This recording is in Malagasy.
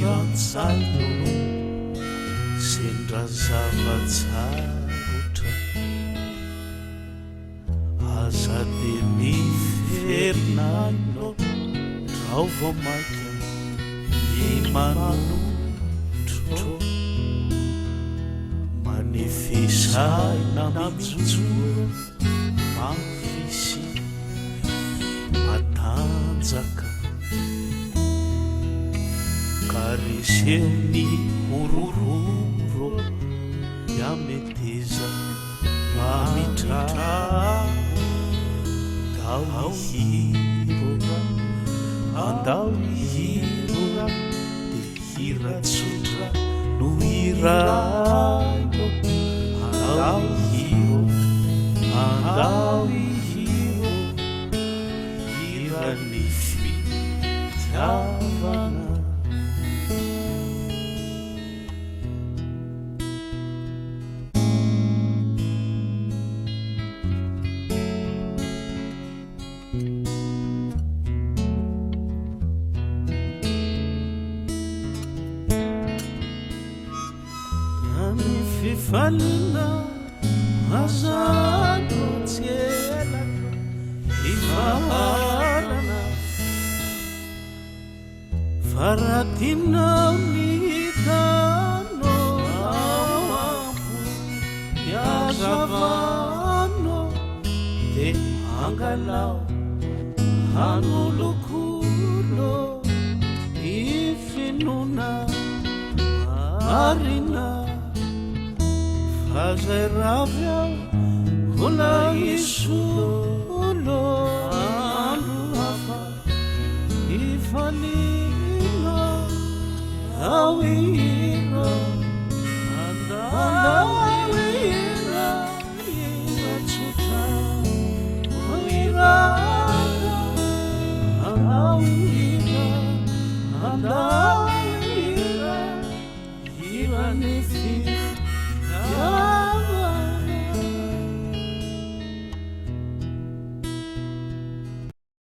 irantsalo sendra zavatsarotra aza de miferinano drao vao maika imanotro manifesay namijoro mafisy matanjaka kareseny orororo yameteza mamitra dao hiro andao hiro de hiratsotra no hiraio andao hiro andao hiro hirany fitiavana fifalina azano tsiela ifaharana faratina mitano ampo yazavano de angalao hanolokulo ifinuna arina azay ravy ao vola iso